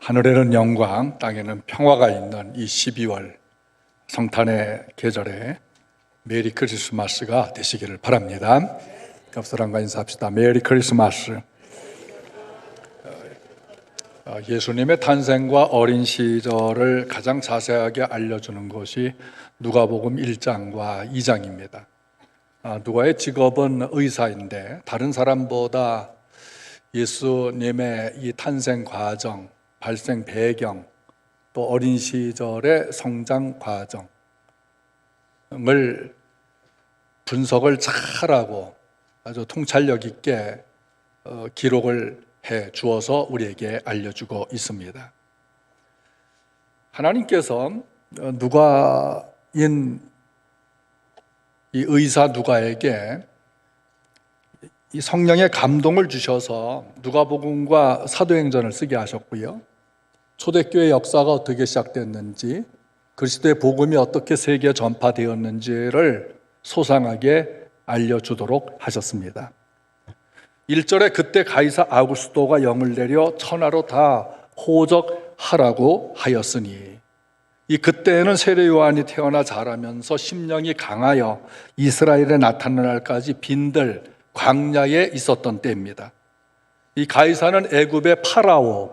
하늘에는 영광, 땅에는 평화가 있는 이 12월 성탄의 계절에 메리 크리스마스가 되시기를 바랍니다. 겹사랑과 인사합시다. 메리 크리스마스. 예수님의 탄생과 어린 시절을 가장 자세하게 알려주는 것이 누가복음 1장과 2장입니다. 누가의 직업은 의사인데 다른 사람보다 예수님의 이 탄생 과정, 발생 배경, 또 어린 시절의 성장 과정을 분석을 잘하고 아주 통찰력 있게 기록을 해 주어서 우리에게 알려주고 있습니다. 하나님께서 누가인 이 의사 누가에게 이 성령의 감동을 주셔서 누가복음과 사도행전을 쓰게 하셨고요. 초대교회 역사가 어떻게 시작됐는지, 그리스도의 복음이 어떻게 세계에 전파되었는지를 소상하게 알려주도록 하셨습니다. 1절에 그때 가이사 아구스도가 영을 내려 천하로 다 호적하라고 하였으니, 이 그때에는 세례 요한이 태어나 자라면서 심령이 강하여 이스라엘에 나타날 날까지 빈들 광야에 있었던 때입니다. 이 가이사는 애굽의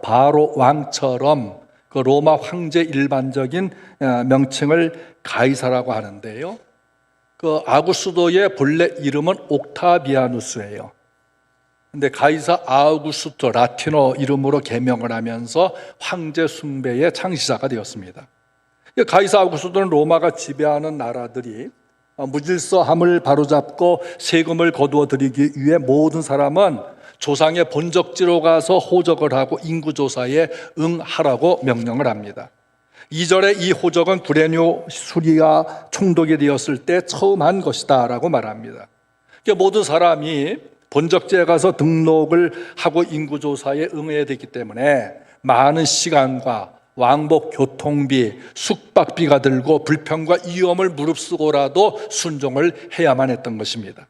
바로 왕처럼 그 로마 황제 일반적인 명칭을 가이사라고 하는데요. 그 아구스도의 본래 이름은 옥타비아누스예요. 근데 가이사 아우구스토 라틴어 이름으로 개명을 하면서 황제 숭배의 창시자가 되었습니다. 가이사 아우구스토는 로마가 지배하는 나라들이 무질서함을 바로잡고 세금을 거두어 들이기 위해 모든 사람은 조상의 본적지로 가서 호적을 하고 인구조사에 응하라고 명령을 합니다. 2절에 이 호적은 구레뇨 수리아 총독이 되었을 때 처음 한 것이다 라고 말합니다. 모든 사람이 본적지에 가서 등록을 하고 인구조사에 응해야 되기 때문에 많은 시간과 왕복 교통비, 숙박비가 들고 불평과 위험을 무릅쓰고라도 순종을 해야만 했던 것입니다.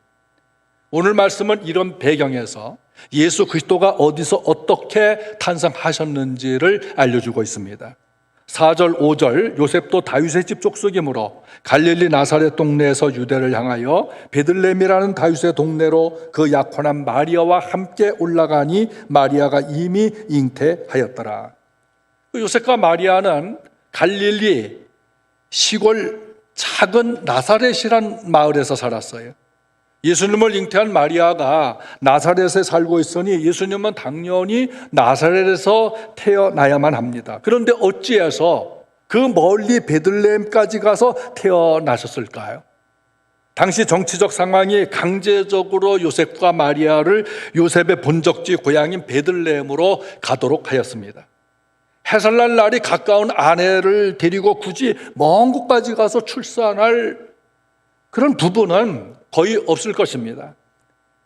오늘 말씀은 이런 배경에서 예수 그리스도가 어디서 어떻게 탄생하셨는지를 알려주고 있습니다. 4절, 5절, 요셉도 다윗의 집 족속이므로 갈릴리 나사렛 동네에서 유대를 향하여 베들레헴이라는 다윗의 동네로 그 약혼한 마리아와 함께 올라가니 마리아가 이미 잉태하였더라. 요셉과 마리아는 갈릴리 시골 작은 나사렛이란 마을에서 살았어요. 예수님을 잉태한 마리아가 나사렛에 살고 있으니 예수님은 당연히 나사렛에서 태어나야만 합니다. 그런데 어찌해서 그 멀리 베들레헴까지 가서 태어나셨을까요? 당시 정치적 상황이 강제적으로 요셉과 마리아를 요셉의 본적지 고향인 베들레헴으로 가도록 하였습니다. 해살날 날이 가까운 아내를 데리고 굳이 먼 곳까지 가서 출산할 그런 부부는 거의 없을 것입니다.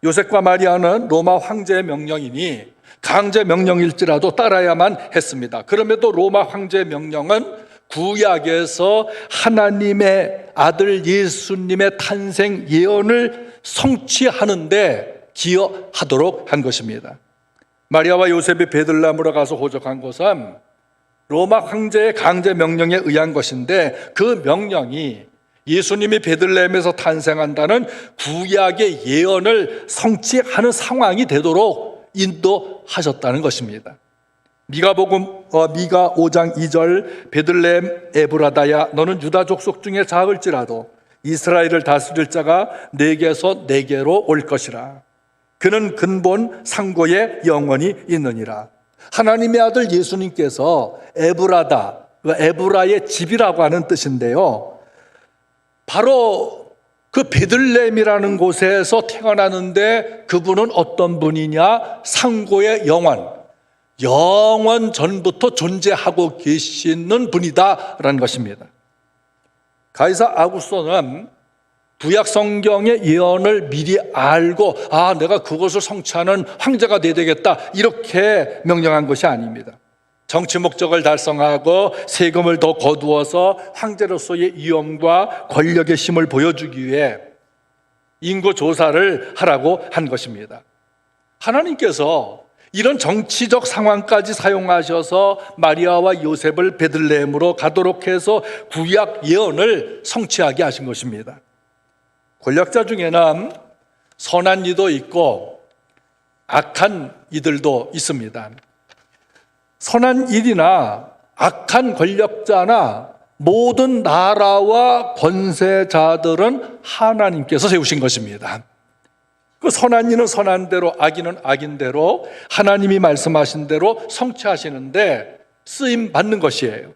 요셉과 마리아는 로마 황제의 명령이니 강제 명령일지라도 따라야만 했습니다. 그럼에도 로마 황제의 명령은 구약에서 하나님의 아들 예수님의 탄생 예언을 성취하는데 기여하도록 한 것입니다. 마리아와 요셉이 베들레헴으로 가서 호적한 것은 로마 황제의 강제 명령에 의한 것인데 그 명령이 예수님이 베들레헴에서 탄생한다는 구약의 예언을 성취하는 상황이 되도록 인도하셨다는 것입니다. 미가 5장 2절 베들레헴 에브라다야 너는 유다 족속 중에 작을지라도 이스라엘을 다스릴 자가 내게서 내게로 올 것이라. 그는 근본 상고에 영원히 있느니라. 하나님의 아들 예수님께서 에브라다, 에브라의 집이라고 하는 뜻인데요. 바로 그 베들레헴이라는 곳에서 태어나는데 그분은 어떤 분이냐? 상고의 영원 전부터 존재하고 계시는 분이다라는 것입니다. 가이사 아구스토는 구약 성경의 예언을 미리 알고 내가 그것을 성취하는 황제가 되어야 되겠다 이렇게 명령한 것이 아닙니다. 정치 목적을 달성하고 세금을 더 거두어서 황제로서의 위엄과 권력의 힘을 보여주기 위해 인구 조사를 하라고 한 것입니다. 하나님께서 이런 정치적 상황까지 사용하셔서 마리아와 요셉을 베들레헴으로 가도록 해서 구약 예언을 성취하게 하신 것입니다. 권력자 중에는 선한 이도 있고 악한 이들도 있습니다. 선한 일이나 악한 권력자나 모든 나라와 권세자들은 하나님께서 세우신 것입니다. 그 선한 이는 선한 대로, 악인은 악인 대로 하나님이 말씀하신 대로 성취하시는데 쓰임 받는 것이에요.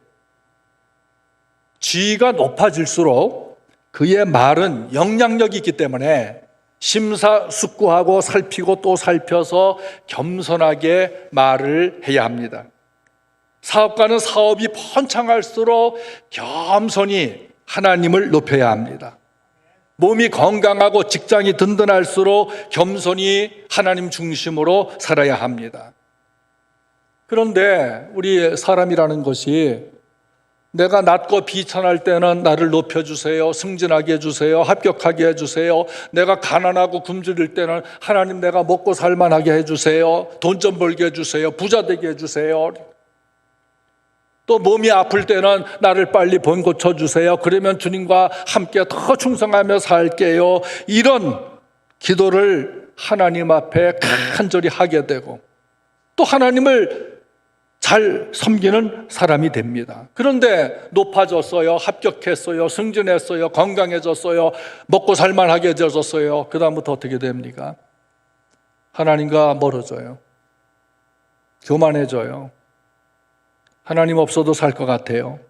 지위가 높아질수록 그의 말은 영향력이 있기 때문에 심사숙고하고 살피고 또 살펴서 겸손하게 말을 해야 합니다. 사업가는 사업이 번창할수록 겸손히 하나님을 높여야 합니다. 몸이 건강하고 직장이 든든할수록 겸손히 하나님 중심으로 살아야 합니다. 그런데 우리 사람이라는 것이 내가 낮고 비천할 때는 나를 높여주세요, 승진하게 해주세요, 합격하게 해주세요. 내가 가난하고 굶주릴 때는 하나님 내가 먹고 살만하게 해주세요, 돈 좀 벌게 해주세요, 부자 되게 해주세요. 또 몸이 아플 때는 나를 빨리 본 고쳐주세요. 그러면 주님과 함께 더 충성하며 살게요. 이런 기도를 하나님 앞에 간절히 하게 되고 또 하나님을 잘 섬기는 사람이 됩니다. 그런데 높아졌어요, 합격했어요, 승진했어요, 건강해졌어요, 먹고 살만하게 해졌어요. 그 다음부터 어떻게 됩니까? 하나님과 멀어져요. 교만해져요. 하나님 없어도 살 것 같아요.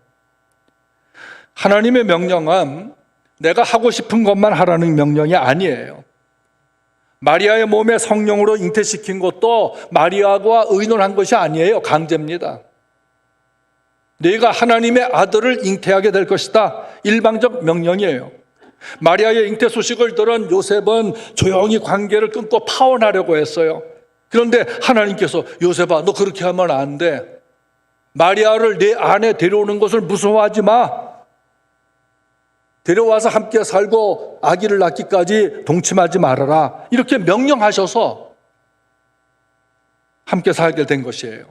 하나님의 명령은 내가 하고 싶은 것만 하라는 명령이 아니에요. 마리아의 몸에 성령으로 잉태시킨 것도 마리아가 의논한 것이 아니에요. 강제입니다. 네가 하나님의 아들을 잉태하게 될 것이다. 일방적 명령이에요. 마리아의 잉태 소식을 들은 요셉은 조용히 관계를 끊고 파혼하려고 했어요. 그런데 하나님께서 요셉아, 너 그렇게 하면 안 돼. 마리아를 내 안에 데려오는 것을 무서워하지 마. 데려와서 함께 살고 아기를 낳기까지 동침하지 말아라. 이렇게 명령하셔서 함께 살게 된 것이에요.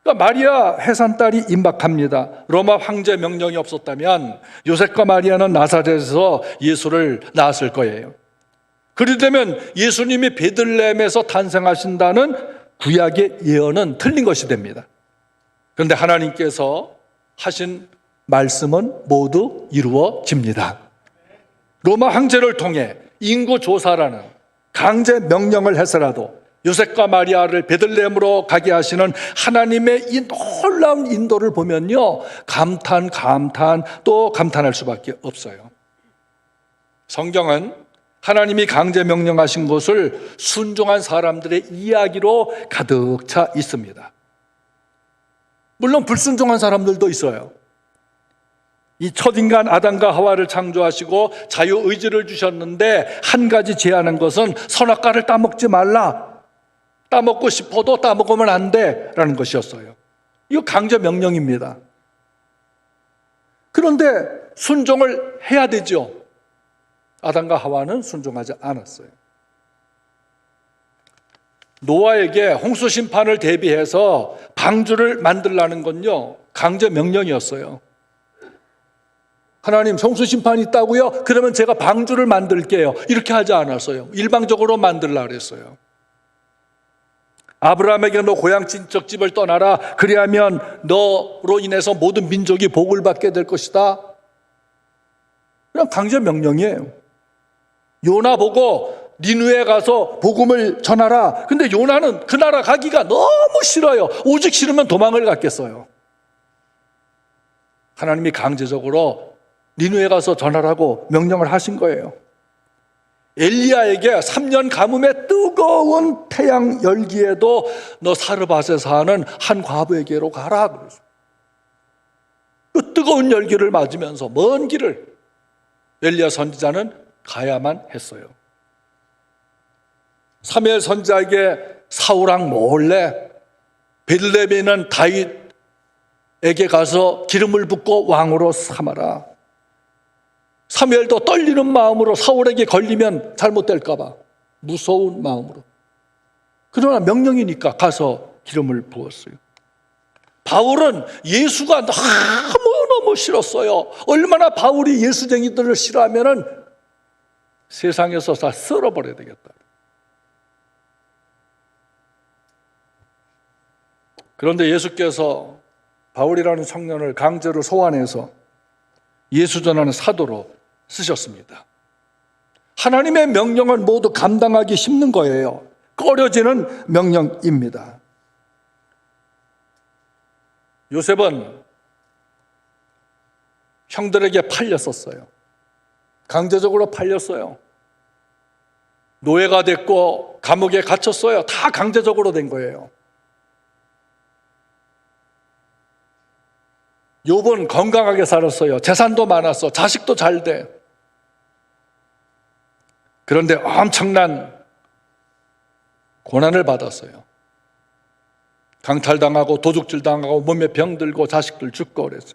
그러니까 마리아 해산딸이 임박합니다. 로마 황제 명령이 없었다면 요셉과 마리아는 나사렛에서 예수를 낳았을 거예요. 그러려면 예수님이 베들레헴에서 탄생하신다는 구약의 예언은 틀린 것이 됩니다. 그런데 하나님께서 하신 말씀은 모두 이루어집니다. 로마 황제를 통해 인구조사라는 강제 명령을 해서라도 요셉과 마리아를 베들레헴으로 가게 하시는 하나님의 이 놀라운 인도를 보면요, 감탄 또 감탄할 수밖에 없어요. 성경은 하나님이 강제 명령하신 것을 순종한 사람들의 이야기로 가득 차 있습니다. 물론 불순종한 사람들도 있어요. 이 첫인간 아담과 하와를 창조하시고 자유의지를 주셨는데 한 가지 제한한 것은 선악과를 따먹지 말라. 따먹고 싶어도 따먹으면 안 돼 라는 것이었어요. 이거 강제 명령입니다. 그런데 순종을 해야 되죠. 아담과 하와는 순종하지 않았어요. 노아에게 홍수 심판을 대비해서 방주를 만들라는 건요, 강제 명령이었어요. 하나님, 홍수 심판이 있다고요? 그러면 제가 방주를 만들게요. 이렇게 하지 않았어요. 일방적으로 만들라 그랬어요. 아브라함에게 너 고향 친척집을 떠나라. 그리하면 너로 인해서 모든 민족이 복을 받게 될 것이다. 그냥 강제 명령이에요. 요나 보고 니느웨에 가서 복음을 전하라. 근데 요나는 그 나라 가기가 너무 싫어요. 오직 싫으면 도망을 갔겠어요. 하나님이 강제적으로 니느웨에 가서 전하라고 명령을 하신 거예요. 엘리야에게 3년 가뭄의 뜨거운 태양 열기에도 너 사르밧에 사는 한 과부에게로 가라. 그래서 그 뜨거운 열기를 맞으면서 먼 길을 엘리야 선지자는 가야만 했어요. 사무엘 선지자에게 사울왕 몰래 베들레헴에 있는 다윗에게 가서 기름을 붓고 왕으로 삼아라. 사무엘도 떨리는 마음으로 사울에게 걸리면 잘못될까 봐 무서운 마음으로 그러나 명령이니까 가서 기름을 부었어요. 바울은 예수가 너무너무 싫었어요. 얼마나 바울이 예수쟁이들을 싫어하면은 세상에서 다 쓸어버려야 되겠다. 그런데 예수께서 바울이라는 청년을 강제로 소환해서 예수 전하는 사도로 쓰셨습니다. 하나님의 명령은 모두 감당하기 힘든 거예요. 꺼려지는 명령입니다. 요셉은 형들에게 팔렸었어요. 강제적으로 팔렸어요. 노예가 됐고 감옥에 갇혔어요. 다 강제적으로 된 거예요. 욥은 건강하게 살았어요. 재산도 많았어. 자식도 잘 돼. 그런데 엄청난 고난을 받았어요. 강탈당하고 도둑질당하고 몸에 병들고 자식들 죽고 그랬어요.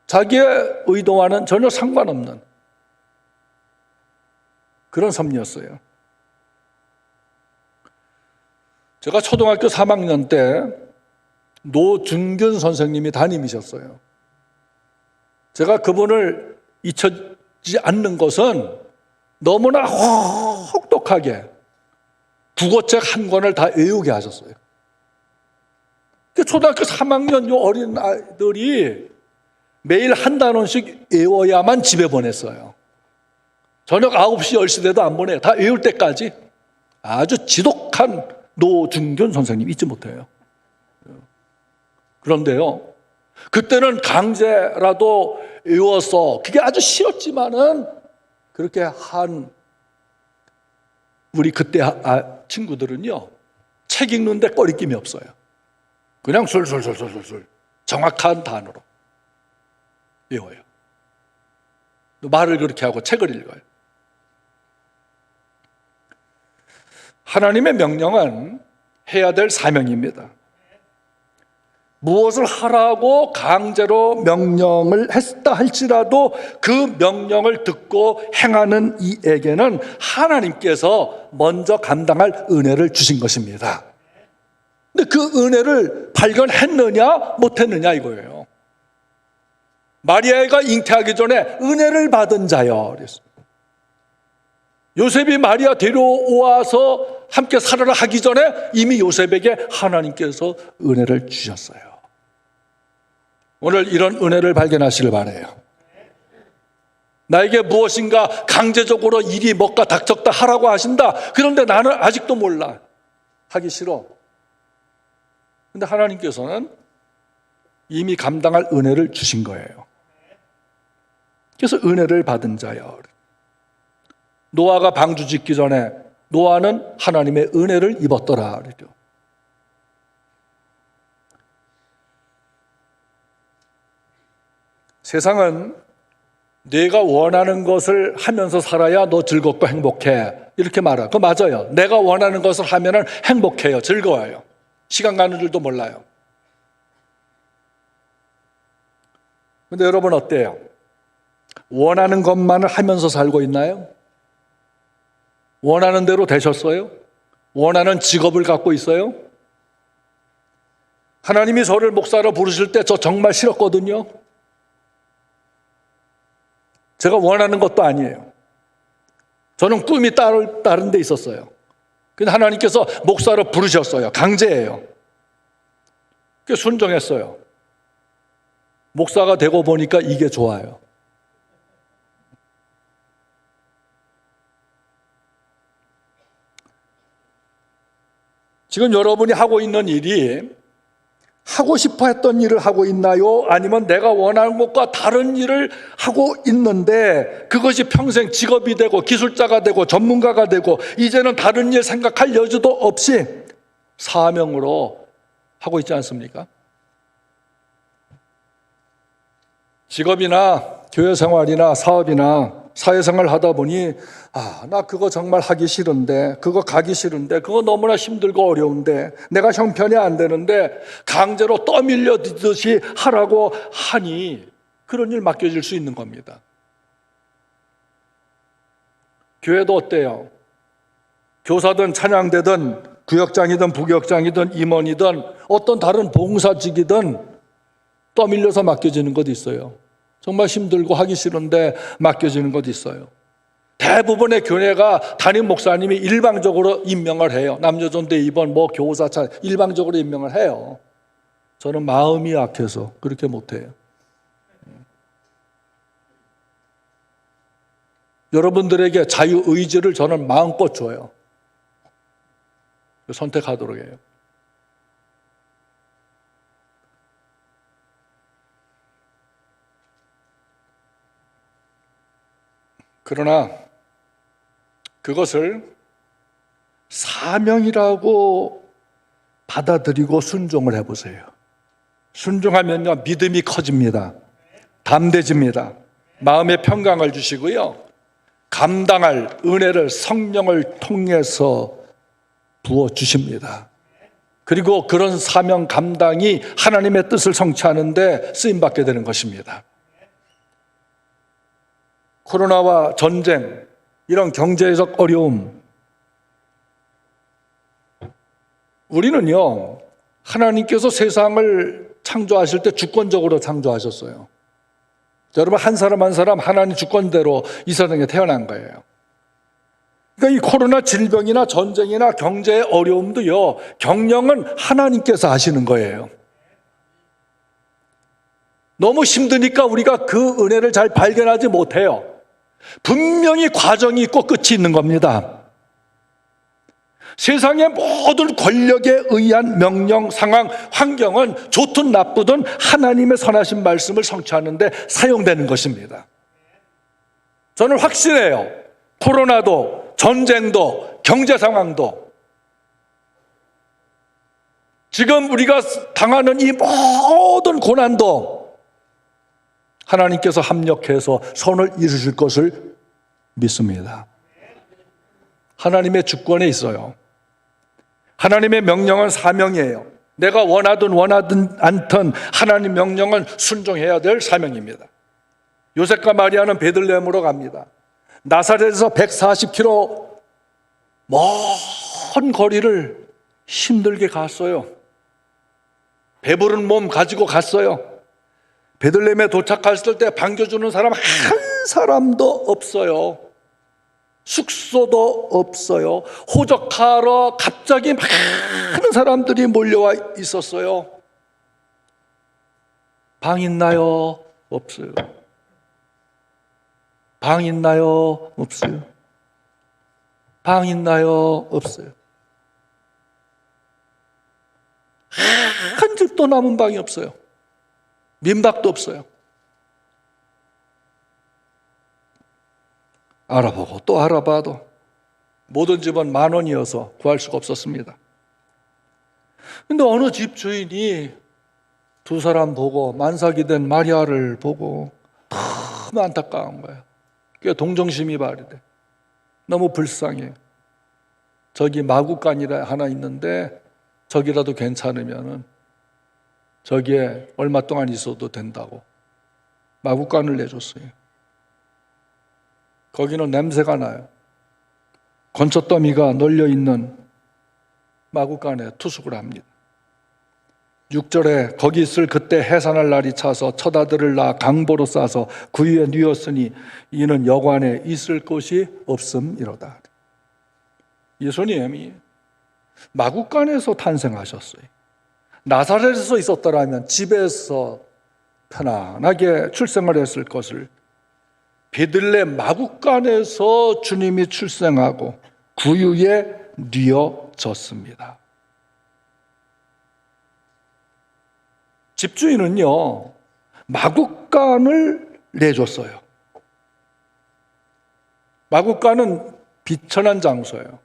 자기의 의도와는 전혀 상관없는 그런 섭리였어요. 제가 초등학교 3학년 때 노중균 선생님이 담임이셨어요. 제가 그분을 잊혀지지 않는 것은 너무나 혹독하게 국어책 한 권을 다 외우게 하셨어요. 초등학교 3학년 요 어린 아이들이 매일 한 단원씩 외워야만 집에 보냈어요. 저녁 9시, 10시 돼도 안 보내요. 다 외울 때까지. 아주 지독한 노중균 선생님 잊지 못해요. 그런데요, 그때는 강제라도 외워서 그게 아주 싫었지만은 그렇게 한 우리 그때 친구들은요, 책 읽는데 꺼리낌이 없어요. 그냥 술술술술술 정확한 단어로 외워요. 말을 그렇게 하고 책을 읽어요. 하나님의 명령은 해야 될 사명입니다. 무엇을 하라고 강제로 명령을 했다 할지라도 그 명령을 듣고 행하는 이에게는 하나님께서 먼저 감당할 은혜를 주신 것입니다. 근데 그 은혜를 발견했느냐 못했느냐 이거예요. 마리아가 잉태하기 전에 은혜를 받은 자여 그랬어요. 요셉이 마리아 데려와서 함께 살아라 하기 전에 이미 요셉에게 하나님께서 은혜를 주셨어요. 오늘 이런 은혜를 발견하시길 바라요. 나에게 무엇인가 강제적으로 일이 먹가 닥쳤다 하라고 하신다. 그런데 나는 아직도 몰라. 하기 싫어. 근데 하나님께서는 이미 감당할 은혜를 주신 거예요. 그래서 은혜를 받은 자여. 노아가 방주 짓기 전에 노아는 하나님의 은혜를 입었더라. 그러죠. 세상은 내가 원하는 것을 하면서 살아야 너 즐겁고 행복해. 이렇게 말해요. 그거 맞아요. 내가 원하는 것을 하면 행복해요. 즐거워요. 시간 가는 줄도 몰라요. 근데 여러분 어때요? 원하는 것만을 하면서 살고 있나요? 원하는 대로 되셨어요? 원하는 직업을 갖고 있어요? 하나님이 저를 목사로 부르실 때 저 정말 싫었거든요. 제가 원하는 것도 아니에요. 저는 꿈이 다른 데 있었어요. 근데 하나님께서 목사로 부르셨어요. 강제예요. 그래서 순종했어요. 목사가 되고 보니까 이게 좋아요. 지금 여러분이 하고 있는 일이 하고 싶어 했던 일을 하고 있나요? 아니면 내가 원하는 것과 다른 일을 하고 있는데 그것이 평생 직업이 되고 기술자가 되고 전문가가 되고 이제는 다른 일 생각할 여지도 없이 사명으로 하고 있지 않습니까? 직업이나 교회 생활이나 사업이나 사회생활 하다 보니 나 그거 정말 하기 싫은데 그거 가기 싫은데 그거 너무나 힘들고 어려운데 내가 형편이 안 되는데 강제로 떠밀려듯이 하라고 하니 그런 일 맡겨질 수 있는 겁니다. 교회도 어때요? 교사든 찬양대든 구역장이든 부역장이든 임원이든 어떤 다른 봉사직이든 떠밀려서 맡겨지는 것 있어요. 정말 힘들고 하기 싫은데 맡겨지는 것 있어요. 대부분의 교회가 담임 목사님이 일방적으로 임명을 해요. 남녀전대 입원, 교사 찬 일방적으로 임명을 해요. 저는 마음이 약해서 그렇게 못해요. 여러분들에게 자유의지를 저는 마음껏 줘요. 선택하도록 해요. 그러나 그것을 사명이라고 받아들이고 순종을 해보세요. 순종하면요, 믿음이 커집니다. 담대집니다. 마음의 평강을 주시고요, 감당할 은혜를 성령을 통해서 부어주십니다. 그리고 그런 사명 감당이 하나님의 뜻을 성취하는 데 쓰임받게 되는 것입니다. 코로나와 전쟁, 이런 경제적 어려움, 우리는요, 하나님께서 세상을 창조하실 때 주권적으로 창조하셨어요. 여러분, 한 사람 한 사람 하나님 주권대로 이 세상에 태어난 거예요. 그러니까 이 코로나 질병이나 전쟁이나 경제의 어려움도요, 경영은 하나님께서 하시는 거예요. 너무 힘드니까 우리가 그 은혜를 잘 발견하지 못해요. 분명히 과정이 있고 끝이 있는 겁니다. 세상의 모든 권력에 의한 명령, 상황, 환경은 좋든 나쁘든 하나님의 선하신 말씀을 성취하는 데 사용되는 것입니다. 저는 확신해요. 코로나도, 전쟁도, 경제 상황도, 지금 우리가 당하는 이 모든 고난도 하나님께서 합력해서 선을 이루실 것을 믿습니다. 하나님의 주권에 있어요. 하나님의 명령은 사명이에요. 내가 원하든 않든 하나님 명령은 순종해야 될 사명입니다. 요셉과 마리아는 베들레헴으로 갑니다. 나사렛에서 140km 먼 거리를 힘들게 갔어요. 배부른 몸 가지고 갔어요. 베들레헴에 도착했을 때 반겨주는 사람 한 사람도 없어요. 숙소도 없어요. 호적하러 갑자기 많은 사람들이 몰려와 있었어요. 방 있나요? 없어요. 방 있나요? 없어요. 방 있나요? 없어요. 한 집도 남은 방이 없어요. 민박도 없어요. 알아보고 또 알아봐도 모든 집은 10,000원이어서 구할 수가 없었습니다. 근데 어느 집 주인이 두 사람 보고, 만삭이 된 마리아를 보고 너무 안타까운 거예요. 그게 동정심이 발휘돼. 너무 불쌍해. 저기 마구간이라 하나 있는데 저기라도 괜찮으면은 저기에 얼마 동안 있어도 된다고 마구간을 내줬어요. 거기는 냄새가 나요. 건초더미가 널려있는 마구간에 투숙을 합니다. 6절에 거기 있을 그때 해산할 날이 차서 첫 아들을 낳아 강보로 싸서 구유에 뉘었으니 이는 여관에 있을 곳이 없음이로다. 예수님이 마구간에서 탄생하셨어요. 나사렛에서 있었더라면 집에서 편안하게 출생을 했을 것을 베들레헴 마구간에서 주님이 출생하고 구유에 뉘어졌습니다. 집주인은요, 마구간을 내줬어요. 마구간은 비천한 장소예요.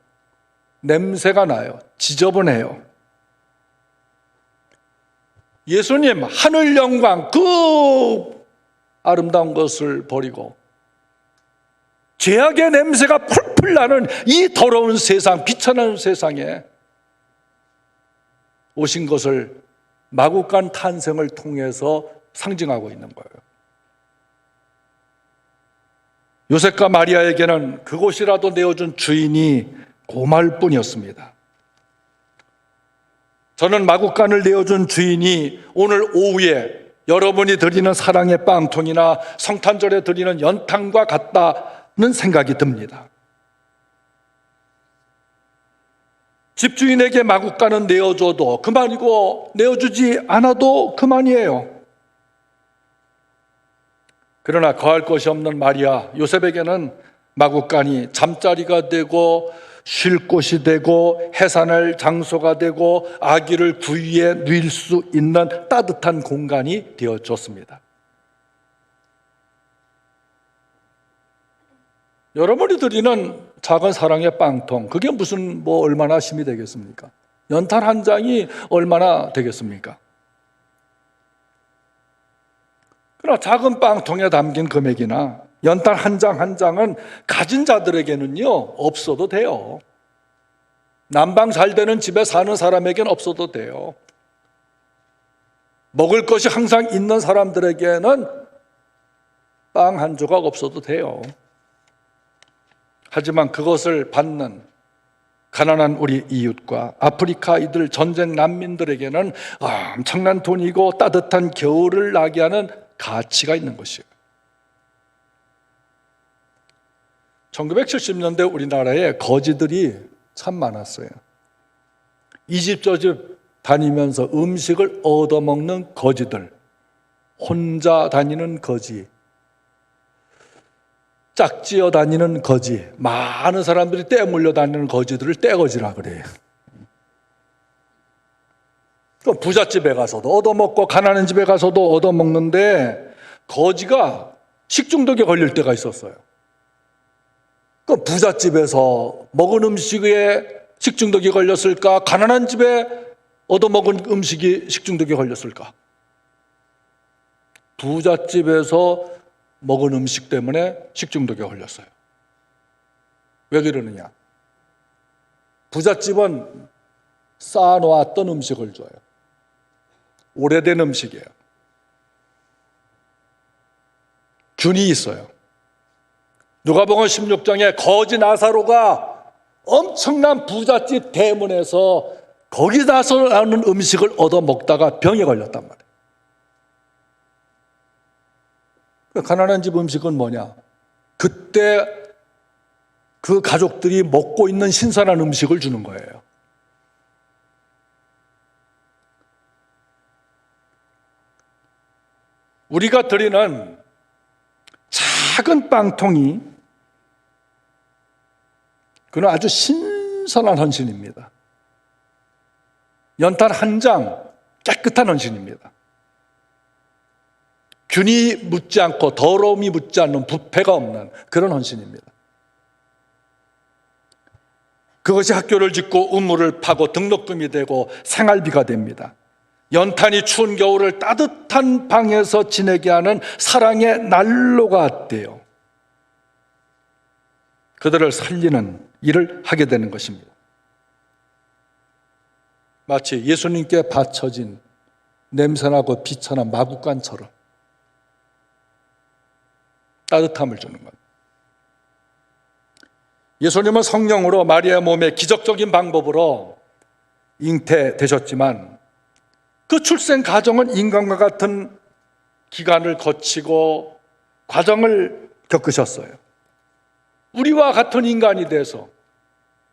냄새가 나요. 지저분해요. 예수님 하늘 영광 그 아름다운 것을 버리고 죄악의 냄새가 풀풀 나는 이 더러운 세상, 비천한 세상에 오신 것을 마구간 탄생을 통해서 상징하고 있는 거예요. 요셉과 마리아에게는 그곳이라도 내어준 주인이 그 말뿐이었습니다. 저는 마구간을 내어준 주인이 오늘 오후에 여러분이 드리는 사랑의 빵통이나 성탄절에 드리는 연탄과 같다는 생각이 듭니다. 집주인에게 마구간은 내어줘도 그만이고 내어주지 않아도 그만이에요. 그러나 거할 것이 없는 마리아, 요셉에게는 마구간이 잠자리가 되고 쉴 곳이 되고 해산할 장소가 되고 아기를 구유에 누일 수 있는 따뜻한 공간이 되어줬습니다. 여러분이 드리는 작은 사랑의 빵통, 그게 무슨 얼마나 힘이 되겠습니까? 연탄 한 장이 얼마나 되겠습니까? 그러나 작은 빵통에 담긴 금액이나 연탄 한 장 한 장은 가진 자들에게는요 없어도 돼요. 난방 잘 되는 집에 사는 사람에게는 없어도 돼요. 먹을 것이 항상 있는 사람들에게는 빵 한 조각 없어도 돼요. 하지만 그것을 받는 가난한 우리 이웃과 아프리카 이들 전쟁 난민들에게는 엄청난 돈이고 따뜻한 겨울을 나게 하는 가치가 있는 것이에요. 1970년대 우리나라에 거지들이 참 많았어요. 이 집 저 집 다니면서 음식을 얻어먹는 거지들, 혼자 다니는 거지, 짝지어 다니는 거지, 많은 사람들이 떼물려 다니는 거지들을 떼거지라 그래요. 부잣집에 가서도 얻어먹고 가난한 집에 가서도 얻어먹는데 거지가 식중독에 걸릴 때가 있었어요. 부잣집에서 먹은 음식에 식중독이 걸렸을까? 가난한 집에 얻어먹은 음식이 식중독에 걸렸을까? 부잣집에서 먹은 음식 때문에 식중독에 걸렸어요. 왜 그러느냐? 부잣집은 쌓아놓았던 음식을 줘요. 오래된 음식이에요. 균이 있어요. 누가복음 16장에 거지 나사로가 엄청난 부잣집 대문에서 거기다서 나오는 음식을 얻어 먹다가 병에 걸렸단 말이에요. 가난한 집 음식은 뭐냐? 그때 그 가족들이 먹고 있는 신선한 음식을 주는 거예요. 우리가 드리는 작은 빵통이 그는 아주 신선한 헌신입니다. 연탄 한 장 깨끗한 헌신입니다. 균이 묻지 않고 더러움이 묻지 않는 부패가 없는 그런 헌신입니다. 그것이 학교를 짓고 우물을 파고 등록금이 되고 생활비가 됩니다. 연탄이 추운 겨울을 따뜻한 방에서 지내게 하는 사랑의 난로가 돼요. 그들을 살리는 일을 하게 되는 것입니다. 마치 예수님께 바쳐진 냄새나고 비천한 마구간처럼 따뜻함을 주는 것. 예수님은 성령으로 마리아의 몸에 기적적인 방법으로 잉태되셨지만 그 출생 과정은 인간과 같은 기간을 거치고 과정을 겪으셨어요. 우리와 같은 인간이 돼서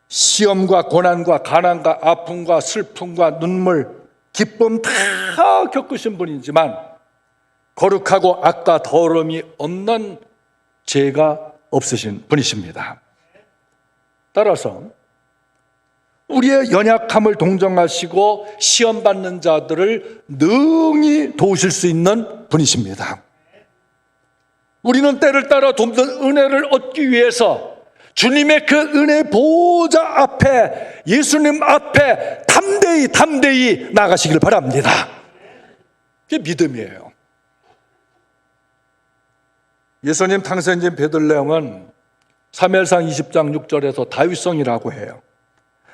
시험과 고난과 가난과 아픔과 슬픔과 눈물, 기쁨 다 겪으신 분이지만 거룩하고 악과 더러움이 없는 죄가 없으신 분이십니다. 따라서 우리의 연약함을 동정하시고 시험받는 자들을 능히 도우실 수 있는 분이십니다. 우리는 때를 따라 돕는 은혜를 얻기 위해서 주님의 그 은혜 보좌 앞에, 예수님 앞에 담대히 나가시길 바랍니다. 그게 믿음이에요. 예수님 탄생지 베들레헴은 사무엘상 20장 6절에서 다윗성이라고 해요.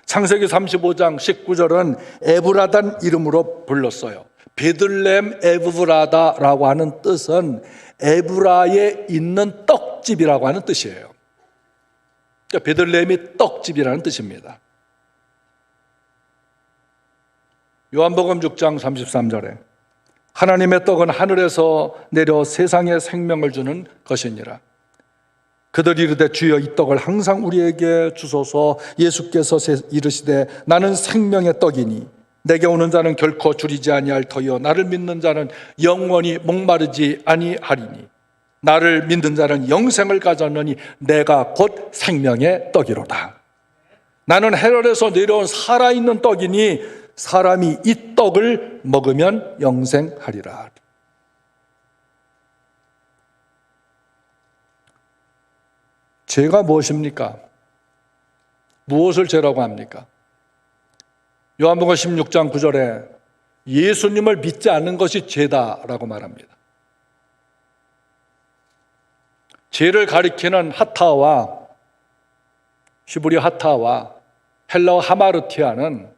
창세기 35장 19절은 에브라단 이름으로 불렀어요. 베들레헴 에브라다라고 하는 뜻은 에브라에 있는 떡집이라고 하는 뜻이에요. 그러니까 베들레헴이 떡집이라는 뜻입니다. 요한복음 6장 33절에 하나님의 떡은 하늘에서 내려 세상에 생명을 주는 것이니라. 그들이 이르되 주여 이 떡을 항상 우리에게 주소서. 예수께서 이르시되 나는 생명의 떡이니 내게 오는 자는 결코 줄이지 아니할 터이요 나를 믿는 자는 영원히 목마르지 아니하리니 나를 믿는 자는 영생을 가졌느니 내가 곧 생명의 떡이로다. 나는 헤럴에서 내려온 살아있는 떡이니 사람이 이 떡을 먹으면 영생하리라. 죄가 무엇입니까? 무엇을 죄라고 합니까? 요한복음 16장 9절에 예수님을 믿지 않는 것이 죄다라고 말합니다. 죄를 가리키는 하타와 히브리 하타와 헬라어 하마르티아는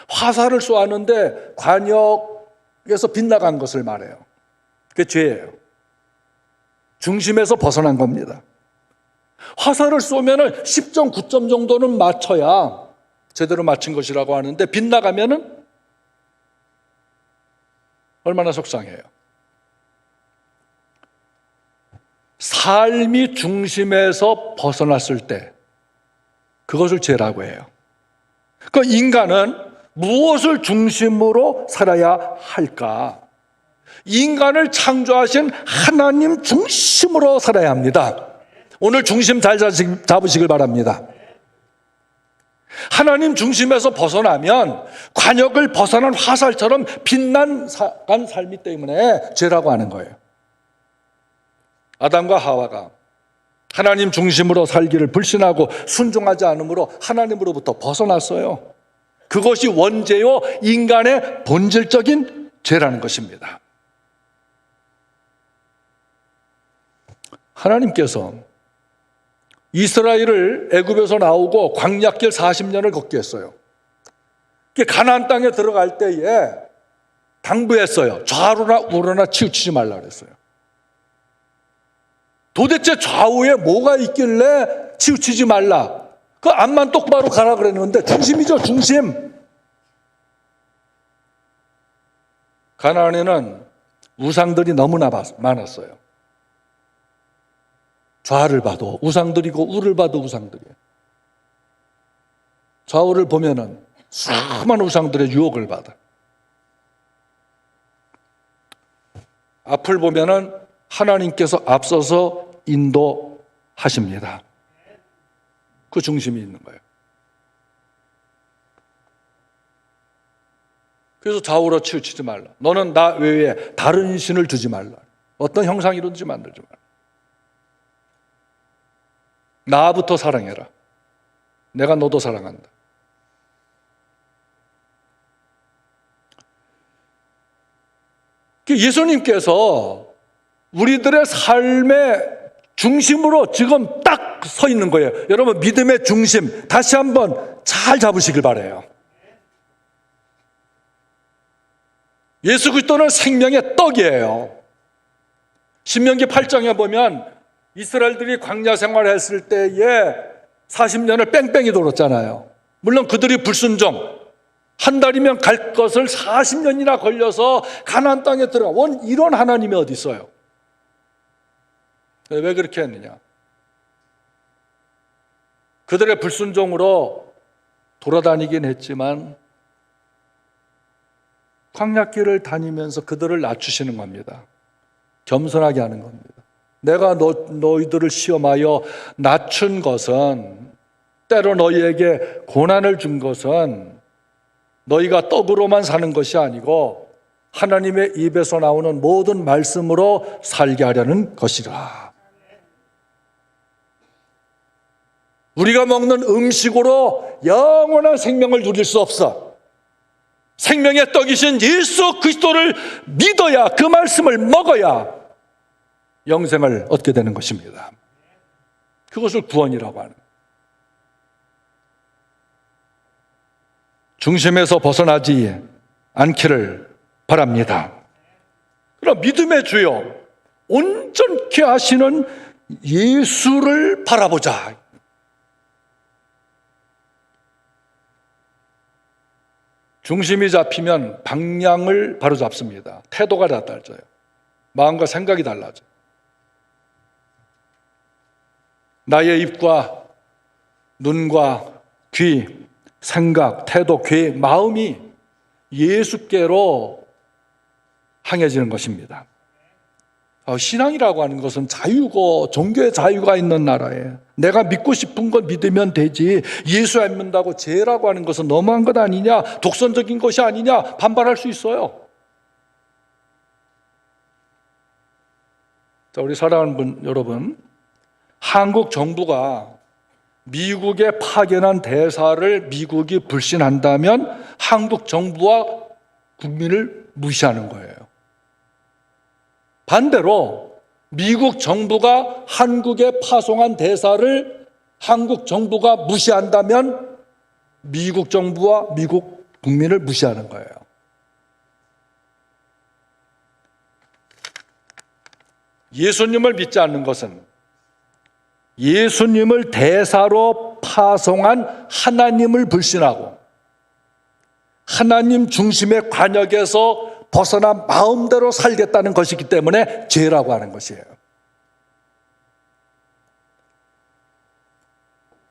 화살을 쏘았는데 관역에서 빗나간 것을 말해요. 그게 죄예요. 중심에서 벗어난 겁니다. 화살을 쏘면 10점, 9점 정도는 맞춰야 제대로 맞춘 것이라고 하는데 빗나가면 얼마나 속상해요. 삶이 중심에서 벗어났을 때 그것을 죄라고 해요. 그 인간은 무엇을 중심으로 살아야 할까? 인간을 창조하신 하나님 중심으로 살아야 합니다. 오늘 중심 잘 잡으시길 바랍니다. 하나님 중심에서 벗어나면 관역을 벗어난 화살처럼 빛난 삶이 때문에 죄라고 하는 거예요. 아담과 하와가 하나님 중심으로 살기를 불신하고 순종하지 않으므로 하나님으로부터 벗어났어요. 그것이 원죄요 인간의 본질적인 죄라는 것입니다. 하나님께서 이스라엘을 애굽에서 나오고 광야길 40년을 걷게 했어요. 가나안 땅에 들어갈 때에 당부했어요. 좌우나 우로나 치우치지 말라 그랬어요. 도대체 좌우에 뭐가 있길래 치우치지 말라. 그 앞만 똑바로 가라 그랬는데 중심이죠, 중심. 가나안에는 우상들이 너무나 많았어요. 좌를 봐도 우상들이고 우를 봐도 우상들이에요. 좌우를 보면은 수많은 우상들의 유혹을 받아. 앞을 보면은 하나님께서 앞서서 인도하십니다. 그 중심이 있는 거예요. 그래서 좌우로 치우치지 말라. 너는 나 외에 다른 신을 두지 말라. 어떤 형상이든지 만들지 말라. 나부터 사랑해라. 내가 너도 사랑한다. 예수님께서 우리들의 삶의 중심으로 지금 딱 서 있는 거예요. 여러분, 믿음의 중심 다시 한번 잘 잡으시길 바라요. 예수 그리스도는 생명의 떡이에요. 신명기 8장에 보면 이스라엘들이 광야 생활했을 때에 40년을 뺑뺑이 돌았잖아요. 물론 그들이 불순종, 한 달이면 갈 것을 40년이나 걸려서 가나안 땅에 들어가. 이런 하나님이 어디 있어요? 왜 그렇게 했느냐? 그들의 불순종으로 돌아다니긴 했지만 광야길을 다니면서 그들을 낮추시는 겁니다. 겸손하게 하는 겁니다. 내가 너희들을 시험하여 낮춘 것은, 때로 너희에게 고난을 준 것은 너희가 떡으로만 사는 것이 아니고 하나님의 입에서 나오는 모든 말씀으로 살게 하려는 것이라. 우리가 먹는 음식으로 영원한 생명을 누릴 수 없어. 생명의 떡이신 예수 그리스도를 믿어야, 그 말씀을 먹어야 영생을 얻게 되는 것입니다. 그것을 구원이라고 하는. 중심에서 벗어나지 않기를 바랍니다. 그럼 믿음의 주요 온전케 하시는 예수를 바라보자. 중심이 잡히면 방향을 바로잡습니다. 태도가 달라져요. 마음과 생각이 달라져요. 나의 입과 눈과 귀, 생각, 태도, 계획, 마음이 예수께로 향해지는 것입니다. 신앙이라고 하는 것은 자유고 종교의 자유가 있는 나라예요. 내가 믿고 싶은 걸 믿으면 되지, 예수 안 믿는다고 죄라고 하는 것은 너무한 것 아니냐, 독선적인 것이 아니냐 반발할 수 있어요. 자, 우리 사랑하는 분 여러분, 한국 정부가 미국에 파견한 대사를 미국이 불신한다면 한국 정부와 국민을 무시하는 거예요. 반대로 미국 정부가 한국에 파송한 대사를 한국 정부가 무시한다면 미국 정부와 미국 국민을 무시하는 거예요. 예수님을 믿지 않는 것은 예수님을 대사로 파송한 하나님을 불신하고 하나님 중심의 관역에서 벗어나 마음대로 살겠다는 것이기 때문에 죄라고 하는 것이에요.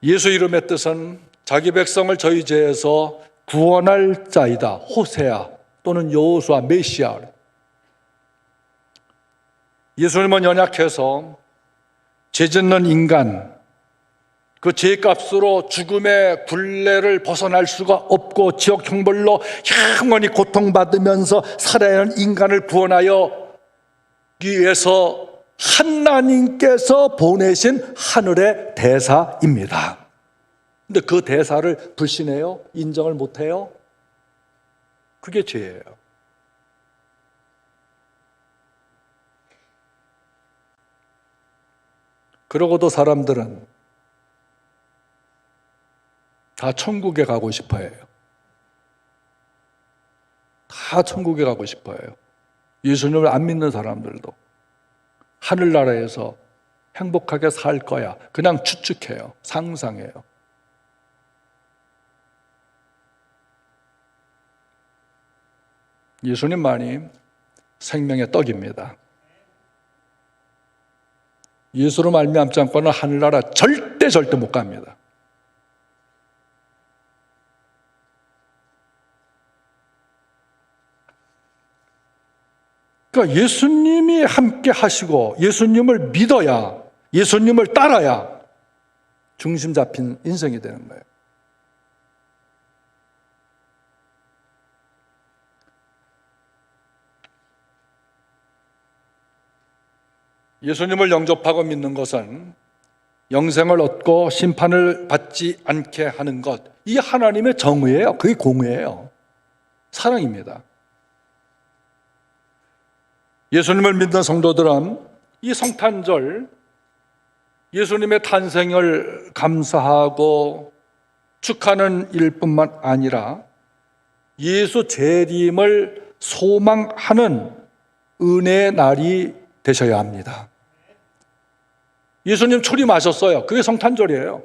예수 이름의 뜻은 자기 백성을 저희 죄에서 구원할 자이다. 호세아 또는 여호수아, 메시아. 예수님은 연약해서 죄 짓는 인간, 그 죄값으로 죽음의 굴레를 벗어날 수가 없고 지옥 형벌로 영원히 고통받으면서 살아야 하는 인간을 구원하여 위해서 하나님께서 보내신 하늘의 대사입니다. 근데 그 대사를 불신해요? 인정을 못해요? 그게 죄예요. 그러고도 사람들은 다 천국에 가고 싶어 해요. 다 천국에 가고 싶어 해요. 예수님을 안 믿는 사람들도 하늘나라에서 행복하게 살 거야. 그냥 추측해요. 상상해요. 예수님만이 생명의 떡입니다. 예수로 말미암지 않고는 하늘나라 절대 못 갑니다. 그러니까 예수님이 함께 하시고 예수님을 믿어야, 예수님을 따라야 중심 잡힌 인생이 되는 거예요. 예수님을 영접하고 믿는 것은 영생을 얻고 심판을 받지 않게 하는 것, 이 하나님의 정의예요. 그게 공의예요. 사랑입니다. 예수님을 믿는 성도들은 이 성탄절 예수님의 탄생을 감사하고 축하하는 일뿐만 아니라 예수 재림을 소망하는 은혜의 날이 되셔야 합니다. 예수님 초림하셨어요. 그게 성탄절이에요.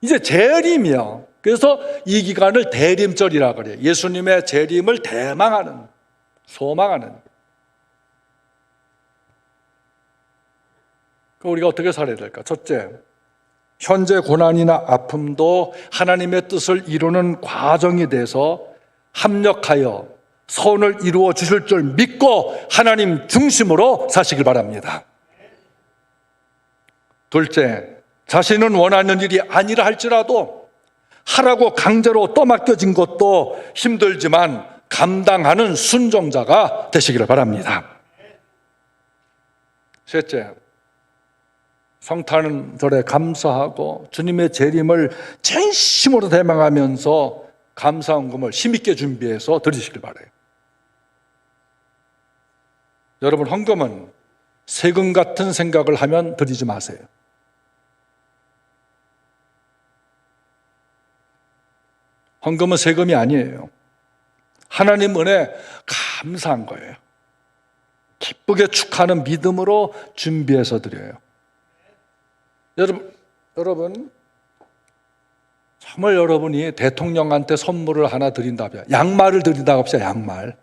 이제 재림이요. 그래서 이 기간을 대림절이라 그래요. 예수님의 재림을 대망하는, 소망하는. 우리가 어떻게 살아야 될까? 첫째, 현재 고난이나 아픔도 하나님의 뜻을 이루는 과정이 돼서 합력하여 선을 이루어 주실 줄 믿고 하나님 중심으로 사시길 바랍니다. 둘째, 자신은 원하는 일이 아니라 할지라도 하라고 강제로 떠맡겨진 것도 힘들지만 감당하는 순종자가 되시기를 바랍니다. 셋째, 성탄절에 감사하고 주님의 재림을 진심으로 대망하면서 감사헌금을 힘있게 준비해서 드리시길 바라요. 여러분, 헌금은 세금 같은 생각을 하면 드리지 마세요. 헌금은 세금이 아니에요. 하나님 은혜 감사한 거예요. 기쁘게 축하하는 믿음으로 준비해서 드려요. 여러분, 정말 여러분이 대통령한테 선물을 하나 드린다면, 양말을 드린다고 합시다. 양말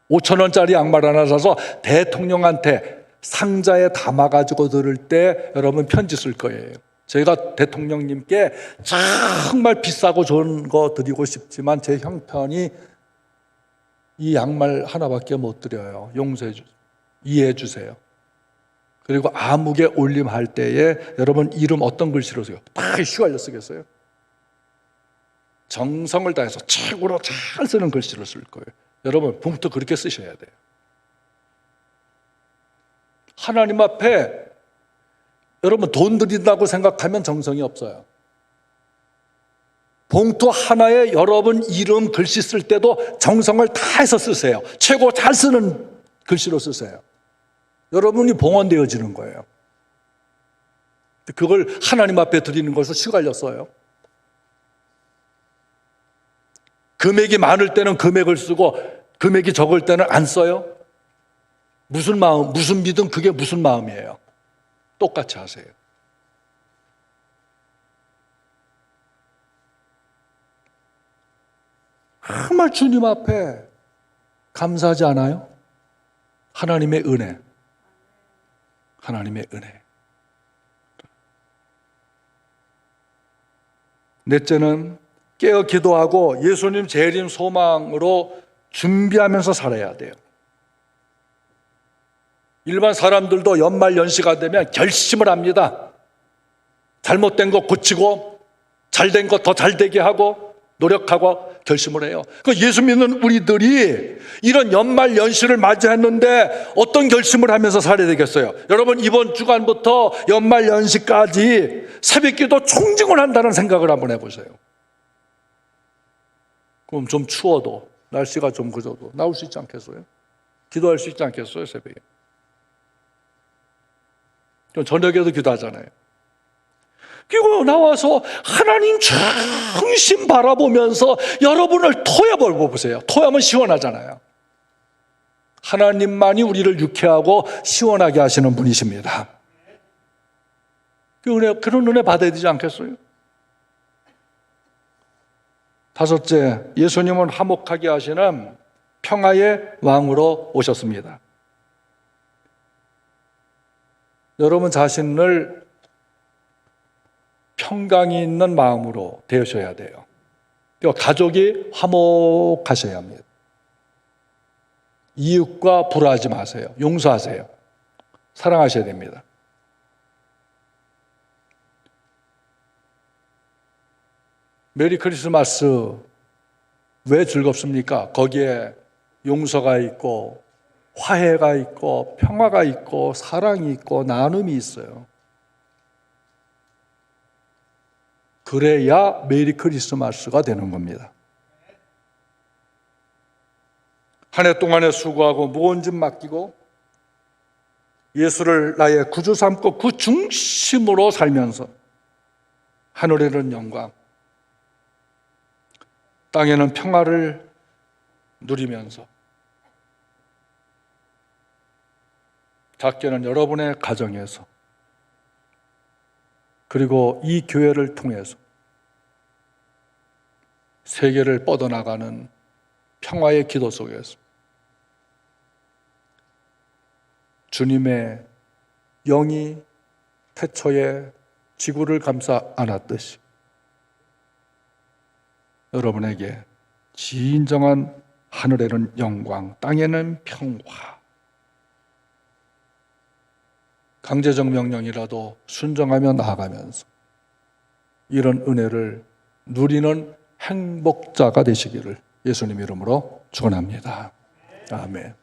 5,000원짜리 양말 하나 사서 대통령한테 상자에 담아가지고 들을 때 여러분 편지 쓸 거예요. 저희가 대통령님께 정말 비싸고 좋은 거 드리고 싶지만 제 형편이 이 양말 하나밖에 못 드려요. 용서해 주세요. 이해해 주세요. 그리고 암흑에 올림할 때에 여러분 이름 어떤 글씨로 써요? 다 휘갈려 쓰겠어요? 정성을 다해서 최고로 잘 쓰는 글씨로 쓸 거예요. 여러분 봉투 그렇게 쓰셔야 돼요. 하나님 앞에 여러분 돈 드린다고 생각하면 정성이 없어요. 봉투 하나에 여러분 이름 글씨 쓸 때도 정성을 다해서 쓰세요. 최고 잘 쓰는 글씨로 쓰세요. 여러분이 봉헌되어지는 거예요. 그걸 하나님 앞에 드리는 것을 휘갈려 써요. 금액이 많을 때는 금액을 쓰고 금액이 적을 때는 안 써요. 무슨 마음, 무슨 믿음, 그게 무슨 마음이에요? 똑같이 하세요. 정말 주님 앞에 감사하지 않아요? 하나님의 은혜. 하나님의 은혜. 넷째는 깨어 기도하고 예수님 재림 소망으로 준비하면서 살아야 돼요. 일반 사람들도 연말 연시가 되면 결심을 합니다. 잘못된 거 고치고 잘된 거 더 잘되게 하고 노력하고 결심을 해요. 그 예수 믿는 우리들이 이런 연말 연시를 맞이했는데 어떤 결심을 하면서 살아야 되겠어요? 여러분 이번 주간부터 연말 연시까지 새벽기도 총징을 한다는 생각을 한번 해보세요. 그럼 좀 추워도 날씨가 좀 그저도 나올 수 있지 않겠어요? 기도할 수 있지 않겠어요? 새벽에 저녁에도 기도하잖아요. 그리고 나와서 하나님 중심 바라보면서 여러분을 토해보고 보세요. 토하면 시원하잖아요. 하나님만이 우리를 유쾌하고 시원하게 하시는 분이십니다. 그런 은혜 받아야 되지 않겠어요? 다섯째, 예수님은 화목하게 하시는 평화의 왕으로 오셨습니다. 여러분 자신을 평강이 있는 마음으로 되셔야 돼요. 가족이 화목하셔야 합니다. 이웃과 불화하지 마세요. 용서하세요. 사랑하셔야 됩니다. 메리 크리스마스 왜 즐겁습니까? 거기에 용서가 있고 화해가 있고 평화가 있고 사랑이 있고 나눔이 있어요. 그래야 메리 크리스마스가 되는 겁니다. 한 해 동안에 수고하고 무거운 짐 맡기고 예수를 나의 구주 삼고 그 중심으로 살면서 하늘에는 영광, 땅에는 평화를 누리면서 작게는 여러분의 가정에서 그리고 이 교회를 통해서 세계를 뻗어나가는 평화의 기도 속에서 주님의 영이 태초에 지구를 감싸 안았듯이 여러분에게 진정한 하늘에는 영광, 땅에는 평화, 강제적 명령이라도 순종하며 나아가면서 이런 은혜를 누리는 행복자가 되시기를 예수님 이름으로 축원합니다. 아멘.